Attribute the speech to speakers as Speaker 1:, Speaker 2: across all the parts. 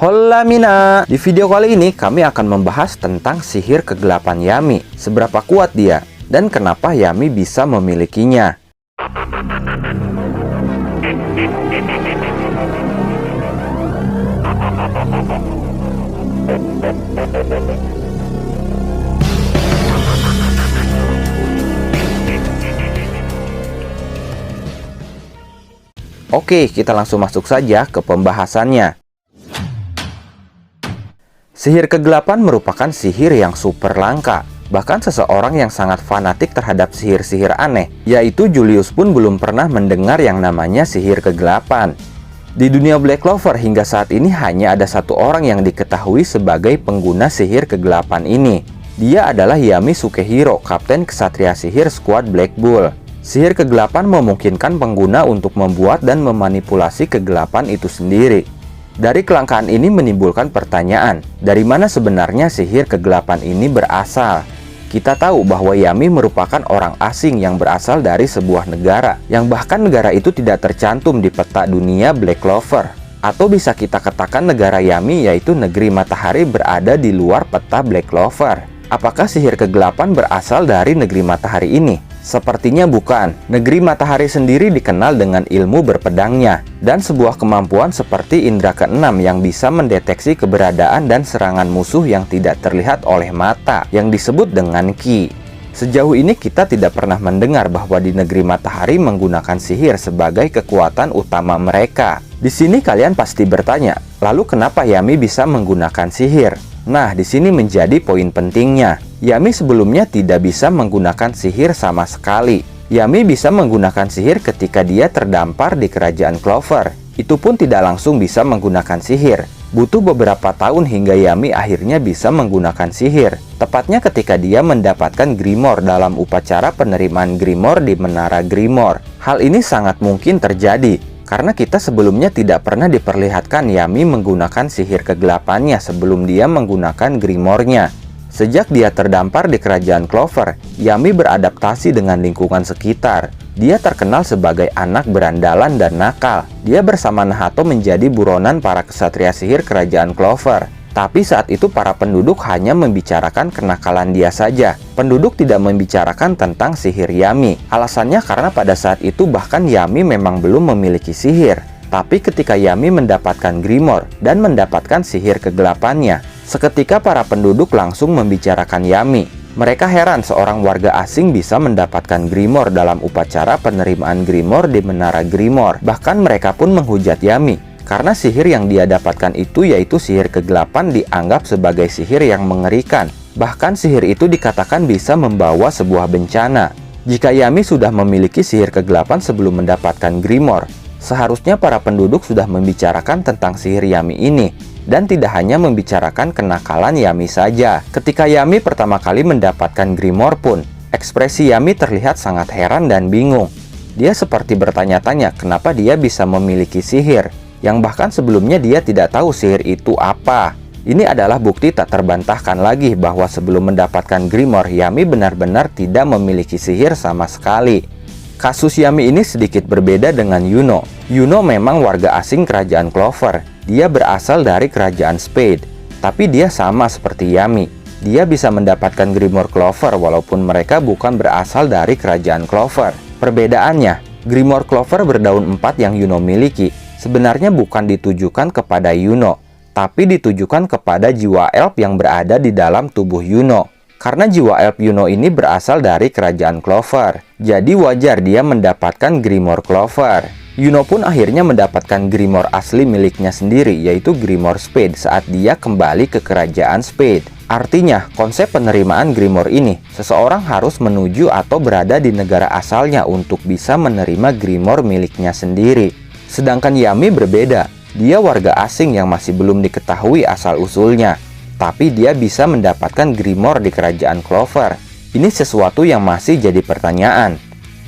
Speaker 1: Hola Mina, di video kali ini kami akan membahas tentang sihir kegelapan Yami. Seberapa kuat dia, dan kenapa Yami bisa memilikinya. Oke, kita langsung masuk saja ke pembahasannya. Sihir kegelapan merupakan sihir yang super langka. Bahkan seseorang yang sangat fanatik terhadap sihir-sihir aneh, yaitu Julius pun belum pernah mendengar yang namanya sihir kegelapan. Di dunia Black Clover hingga saat ini hanya ada satu orang yang diketahui sebagai pengguna sihir kegelapan ini. Dia adalah Yami Sukehiro, Kapten Kesatria Sihir Squad Black Bull. Sihir kegelapan memungkinkan pengguna untuk membuat dan memanipulasi kegelapan itu sendiri. Dari kelangkaan ini menimbulkan pertanyaan, dari mana sebenarnya sihir kegelapan ini berasal? Kita tahu bahwa Yami merupakan orang asing yang berasal dari sebuah negara, yang bahkan negara itu tidak tercantum di peta dunia Black Clover. Atau bisa kita katakan negara Yami yaitu negeri matahari berada di luar peta Black Clover. Apakah sihir kegelapan berasal dari negeri matahari ini? Sepertinya bukan. Negeri matahari sendiri dikenal dengan ilmu berpedangnya dan sebuah kemampuan seperti indera keenam yang bisa mendeteksi keberadaan dan serangan musuh yang tidak terlihat oleh mata, yang disebut dengan Ki. Sejauh ini kita tidak pernah mendengar bahwa di negeri matahari menggunakan sihir sebagai kekuatan utama mereka. Di sini kalian pasti bertanya, lalu kenapa Yami bisa menggunakan sihir? Nah, di sini menjadi poin pentingnya. Yami sebelumnya tidak bisa menggunakan sihir sama sekali. Yami bisa menggunakan sihir ketika dia terdampar di kerajaan Clover. Itu pun tidak langsung bisa menggunakan sihir. Butuh beberapa tahun hingga Yami akhirnya bisa menggunakan sihir. Tepatnya ketika dia mendapatkan Grimoire dalam upacara penerimaan Grimoire di Menara Grimoire. Hal ini sangat mungkin terjadi karena kita sebelumnya tidak pernah diperlihatkan Yami menggunakan sihir kegelapannya sebelum dia menggunakan Grimoire-nya. Sejak dia terdampar di kerajaan Clover, Yami beradaptasi dengan lingkungan sekitar. Dia terkenal sebagai anak berandalan dan nakal. Dia bersama Nahato menjadi buronan para kesatria sihir kerajaan Clover. Tapi saat itu para penduduk hanya membicarakan kenakalan dia saja. Penduduk tidak membicarakan tentang sihir Yami. Alasannya karena pada saat itu bahkan Yami memang belum memiliki sihir. Tapi ketika Yami mendapatkan Grimoire dan mendapatkan sihir kegelapannya, seketika para penduduk langsung membicarakan Yami. Mereka heran seorang warga asing bisa mendapatkan Grimoire dalam upacara penerimaan Grimoire di Menara Grimoire. Bahkan mereka pun menghujat Yami. Karena sihir yang dia dapatkan itu yaitu sihir kegelapan dianggap sebagai sihir yang mengerikan. Bahkan sihir itu dikatakan bisa membawa sebuah bencana. Jika Yami sudah memiliki sihir kegelapan sebelum mendapatkan Grimoire, seharusnya para penduduk sudah membicarakan tentang sihir Yami ini. Dan tidak hanya membicarakan kenakalan Yami saja. Ketika Yami pertama kali mendapatkan Grimoire pun, ekspresi Yami terlihat sangat heran dan bingung. Dia seperti bertanya-tanya kenapa dia bisa memiliki sihir, yang bahkan sebelumnya dia tidak tahu sihir itu apa. Ini adalah bukti tak terbantahkan lagi bahwa sebelum mendapatkan Grimoire, Yami benar-benar tidak memiliki sihir sama sekali. Kasus Yami ini sedikit berbeda dengan Yuno. Yuno memang warga asing kerajaan Clover. Dia berasal dari kerajaan Spade. Tapi dia sama seperti Yami. Dia bisa mendapatkan Grimoire Clover walaupun mereka bukan berasal dari kerajaan Clover. Perbedaannya, Grimoire Clover berdaun 4 yang Yuno miliki sebenarnya bukan ditujukan kepada Yuno, tapi ditujukan kepada jiwa elf yang berada di dalam tubuh Yuno. Karena jiwa elf Yuno ini berasal dari kerajaan Clover, jadi wajar dia mendapatkan Grimoire Clover. Yuno pun akhirnya mendapatkan Grimoire asli miliknya sendiri, yaitu Grimoire Spade saat dia kembali ke kerajaan Spade. Artinya, konsep penerimaan Grimoire ini, seseorang harus menuju atau berada di negara asalnya untuk bisa menerima Grimoire miliknya sendiri. Sedangkan Yami berbeda, dia warga asing yang masih belum diketahui asal-usulnya. Tapi dia bisa mendapatkan Grimoire di kerajaan Clover. Ini sesuatu yang masih jadi pertanyaan.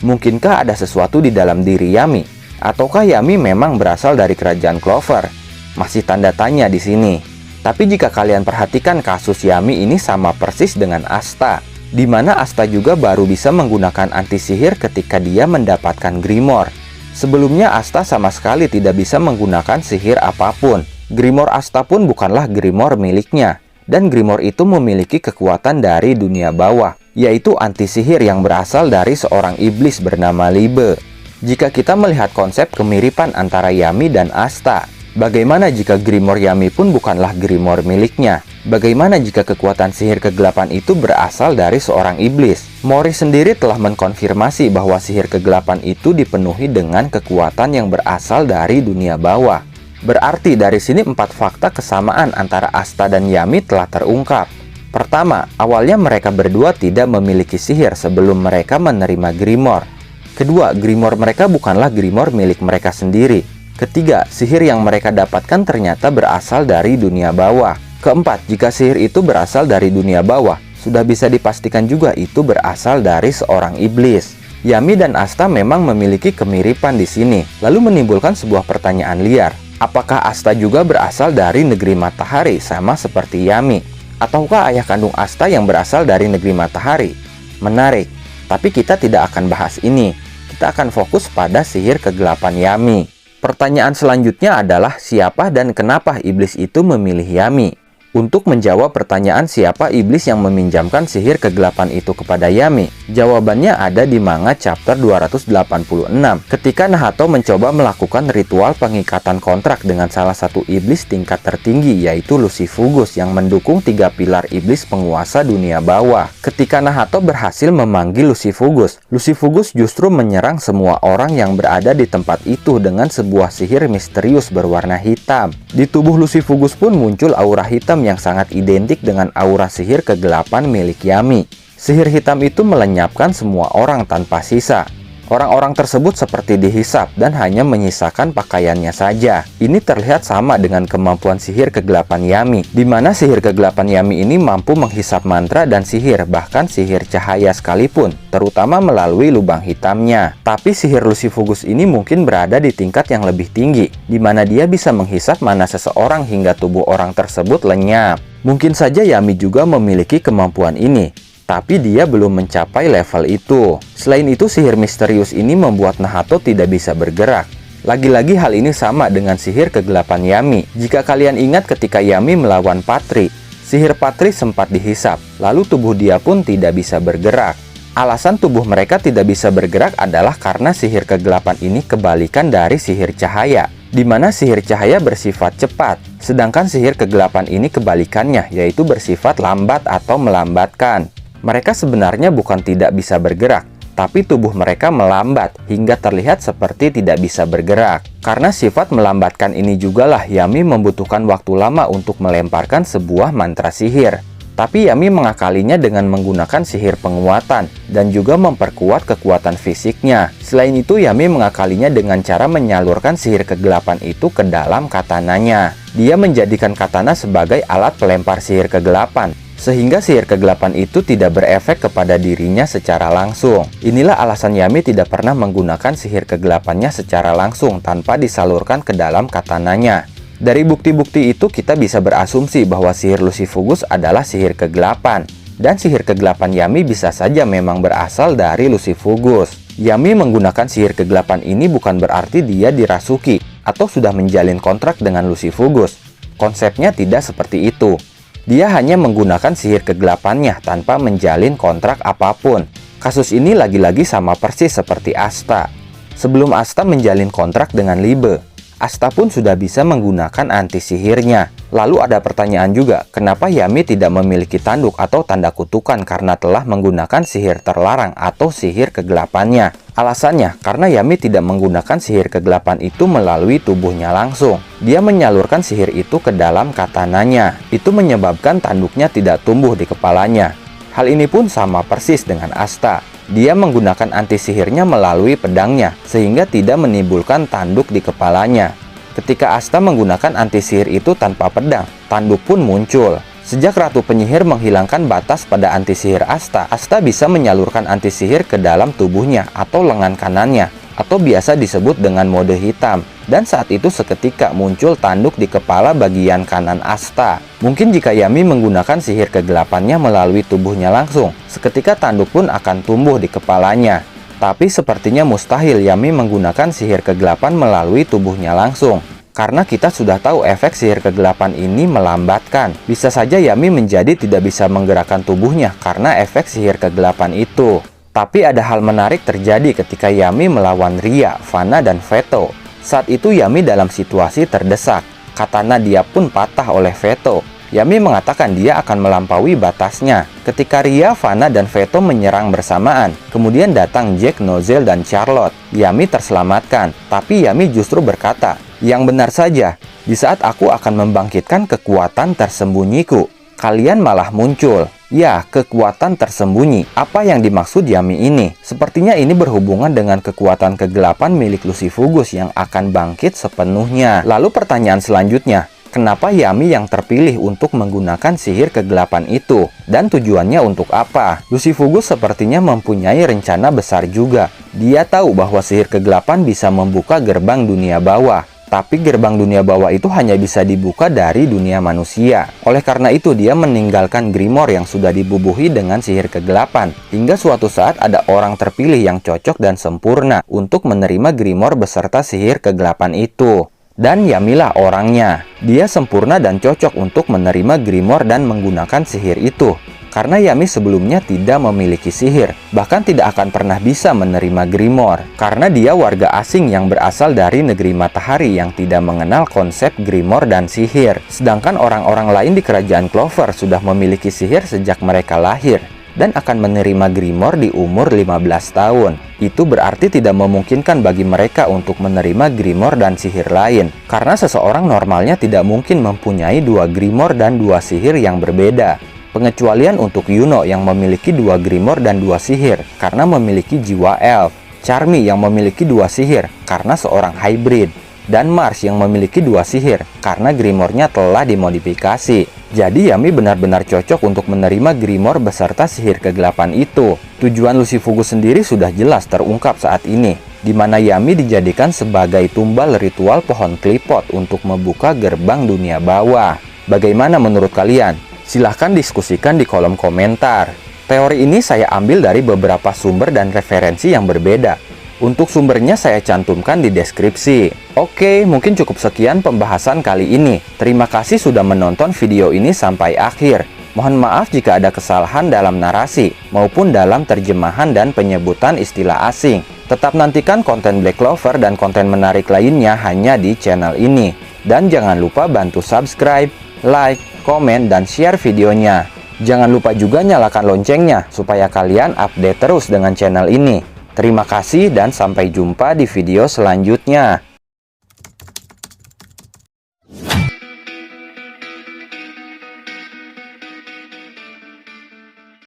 Speaker 1: Mungkinkah ada sesuatu di dalam diri Yami? Ataukah Yami memang berasal dari kerajaan Clover? Masih tanda tanya di sini. Tapi jika kalian perhatikan kasus Yami ini sama persis dengan Asta, di mana Asta juga baru bisa menggunakan anti sihir ketika dia mendapatkan Grimoire. Sebelumnya Asta sama sekali tidak bisa menggunakan sihir apapun. Grimoire Asta pun bukanlah grimoire miliknya, dan grimoire itu memiliki kekuatan dari dunia bawah, yaitu anti-sihir yang berasal dari seorang iblis bernama Libe. Jika kita melihat konsep kemiripan antara Yami dan Asta, bagaimana jika grimoire Yami pun bukanlah grimoire miliknya? Bagaimana jika kekuatan sihir kegelapan itu berasal dari seorang iblis? Mori sendiri telah mengkonfirmasi bahwa sihir kegelapan itu dipenuhi dengan kekuatan yang berasal dari dunia bawah. Berarti dari sini 4 fakta kesamaan antara Asta dan Yami telah terungkap. Pertama, awalnya mereka berdua tidak memiliki sihir sebelum mereka menerima grimoire. Kedua, grimoire mereka bukanlah grimoire milik mereka sendiri. Ketiga, sihir yang mereka dapatkan ternyata berasal dari dunia bawah. Keempat, jika sihir itu berasal dari dunia bawah, sudah bisa dipastikan juga itu berasal dari seorang iblis. Yami dan Asta memang memiliki kemiripan di sini. Lalu menimbulkan sebuah pertanyaan liar. Apakah Asta juga berasal dari negeri matahari sama seperti Yami? Ataukah ayah kandung Asta yang berasal dari negeri matahari? Menarik, tapi kita tidak akan bahas ini. Kita akan fokus pada sihir kegelapan Yami. Pertanyaan selanjutnya adalah siapa dan kenapa iblis itu memilih Yami? Untuk menjawab pertanyaan siapa iblis yang meminjamkan sihir kegelapan itu kepada Yami, jawabannya ada di manga chapter 286. Ketika Nahato mencoba melakukan ritual pengikatan kontrak dengan salah satu iblis tingkat tertinggi, yaitu Lucifugus yang mendukung 3 pilar iblis penguasa dunia bawah. Ketika Nahato berhasil memanggil Lucifugus, Lucifugus justru menyerang semua orang yang berada di tempat itu dengan sebuah sihir misterius berwarna hitam. Di tubuh Lucifugus pun muncul aura hitam yang sangat identik dengan aura sihir kegelapan milik Yami. Sihir hitam itu melenyapkan semua orang tanpa sisa. Orang-orang tersebut seperti dihisap dan hanya menyisakan pakaiannya saja. Ini terlihat sama dengan kemampuan sihir kegelapan Yami, di mana sihir kegelapan Yami ini mampu menghisap mantra dan sihir, bahkan sihir cahaya sekalipun, terutama melalui lubang hitamnya. Tapi sihir Lucifugus ini mungkin berada di tingkat yang lebih tinggi, di mana dia bisa menghisap mana seseorang hingga tubuh orang tersebut lenyap. Mungkin saja Yami juga memiliki kemampuan ini, tapi dia belum mencapai level itu. Selain itu, sihir misterius ini membuat Nahato tidak bisa bergerak. Lagi-lagi hal ini sama dengan sihir kegelapan Yami. Jika kalian ingat ketika Yami melawan Patri, sihir Patri sempat dihisap, lalu tubuh dia pun tidak bisa bergerak. Alasan tubuh mereka tidak bisa bergerak adalah karena sihir kegelapan ini kebalikan dari sihir cahaya, di mana sihir cahaya bersifat cepat, sedangkan sihir kegelapan ini kebalikannya, yaitu bersifat lambat atau melambatkan. Mereka sebenarnya bukan tidak bisa bergerak, tapi tubuh mereka melambat hingga terlihat seperti tidak bisa bergerak. Karena sifat melambatkan ini jugalah Yami membutuhkan waktu lama untuk melemparkan sebuah mantra sihir. Tapi Yami mengakalinya dengan menggunakan sihir penguatan dan juga memperkuat kekuatan fisiknya. Selain itu, Yami mengakalinya dengan cara menyalurkan sihir kegelapan itu ke dalam katananya. Dia menjadikan katana sebagai alat pelempar sihir kegelapan, sehingga sihir kegelapan itu tidak berefek kepada dirinya secara langsung. Inilah alasan Yami tidak pernah menggunakan sihir kegelapannya secara langsung tanpa disalurkan ke dalam katananya. Dari bukti-bukti itu kita bisa berasumsi bahwa sihir Lucifugus adalah sihir kegelapan, dan sihir kegelapan Yami bisa saja memang berasal dari Lucifugus. Yami menggunakan sihir kegelapan ini bukan berarti dia dirasuki atau sudah menjalin kontrak dengan Lucifugus. Konsepnya tidak seperti itu. Dia hanya menggunakan sihir kegelapannya tanpa menjalin kontrak apapun. Kasus ini lagi-lagi sama persis seperti Asta. Sebelum Asta menjalin kontrak dengan Libe, Asta pun sudah bisa menggunakan anti sihirnya. Lalu ada pertanyaan juga, kenapa Yami tidak memiliki tanduk atau tanda kutukan karena telah menggunakan sihir terlarang atau sihir kegelapannya? Alasannya, karena Yami tidak menggunakan sihir kegelapan itu melalui tubuhnya langsung. Dia menyalurkan sihir itu ke dalam katananya. Itu menyebabkan tanduknya tidak tumbuh di kepalanya. Hal ini pun sama persis dengan Asta. Dia menggunakan anti sihirnya melalui pedangnya, sehingga tidak menimbulkan tanduk di kepalanya. Ketika Asta menggunakan anti sihir itu tanpa pedang, tanduk pun muncul. Sejak Ratu Penyihir menghilangkan batas pada anti sihir Asta, Asta bisa menyalurkan anti sihir ke dalam tubuhnya atau lengan kanannya, atau biasa disebut dengan mode hitam. Dan saat itu seketika muncul tanduk di kepala bagian kanan Asta. Mungkin jika Yami menggunakan sihir kegelapannya melalui tubuhnya langsung, seketika tanduk pun akan tumbuh di kepalanya. Tapi sepertinya mustahil Yami menggunakan sihir kegelapan melalui tubuhnya langsung. Karena kita sudah tahu efek sihir kegelapan ini melambatkan. Bisa saja Yami menjadi tidak bisa menggerakkan tubuhnya karena efek sihir kegelapan itu. Tapi ada hal menarik terjadi ketika Yami melawan Ria, Vanna, dan Veto. Saat itu Yami dalam situasi terdesak. Katana dia pun patah oleh Veto. Yami mengatakan dia akan melampaui batasnya. Ketika Ria, Vanna, dan Veto menyerang bersamaan, kemudian datang Jack, Nozel, dan Charlotte. Yami terselamatkan, tapi Yami justru berkata, "Yang benar saja, di saat aku akan membangkitkan kekuatan tersembunyiku, kalian malah muncul." Ya, kekuatan tersembunyi. Apa yang dimaksud Yami ini? Sepertinya ini berhubungan dengan kekuatan kegelapan milik Lucifugus yang akan bangkit sepenuhnya. Lalu pertanyaan selanjutnya, kenapa Yami yang terpilih untuk menggunakan sihir kegelapan itu? Dan tujuannya untuk apa? Lucifugus sepertinya mempunyai rencana besar juga. Dia tahu bahwa sihir kegelapan bisa membuka gerbang dunia bawah. Tapi gerbang dunia bawah itu hanya bisa dibuka dari dunia manusia. Oleh karena itu dia meninggalkan Grimoire yang sudah dibubuhi dengan sihir kegelapan. Hingga suatu saat ada orang terpilih yang cocok dan sempurna untuk menerima Grimoire beserta sihir kegelapan itu. Dan Yamilah orangnya. Dia sempurna dan cocok untuk menerima Grimoire dan menggunakan sihir itu. Karena Yami sebelumnya tidak memiliki sihir, bahkan tidak akan pernah bisa menerima Grimoire. Karena dia warga asing yang berasal dari negeri matahari yang tidak mengenal konsep Grimoire dan sihir. Sedangkan orang-orang lain di kerajaan Clover sudah memiliki sihir sejak mereka lahir dan akan menerima Grimoire di umur 15 tahun. Itu berarti tidak memungkinkan bagi mereka untuk menerima Grimoire dan sihir lain. Karena seseorang normalnya tidak mungkin mempunyai 2 Grimoire dan 2 sihir yang berbeda. Pengecualian untuk Yuno yang memiliki 2 Grimoire dan 2 sihir karena memiliki jiwa elf, Charmy yang memiliki 2 sihir karena seorang hybrid, dan Mars yang memiliki 2 sihir karena Grimoire-nya telah dimodifikasi. Jadi Yami benar-benar cocok untuk menerima Grimoire beserta sihir kegelapan itu. Tujuan Lucifugus sendiri sudah jelas terungkap saat ini, di mana Yami dijadikan sebagai tumbal ritual pohon klipot untuk membuka gerbang dunia bawah. Bagaimana menurut kalian? Silahkan diskusikan di kolom komentar. Teori ini saya ambil dari beberapa sumber dan referensi yang berbeda. Untuk sumbernya saya cantumkan di deskripsi. Oke, mungkin cukup sekian pembahasan kali ini. Terima kasih sudah menonton video ini sampai akhir. Mohon maaf jika ada kesalahan dalam narasi maupun dalam terjemahan dan penyebutan istilah asing. Tetap nantikan konten Black Clover dan konten menarik lainnya hanya di channel ini. Dan jangan lupa bantu subscribe, like, komen, dan share videonya. Jangan lupa juga nyalakan loncengnya supaya kalian update terus dengan channel ini. Terima kasih dan sampai jumpa di video selanjutnya.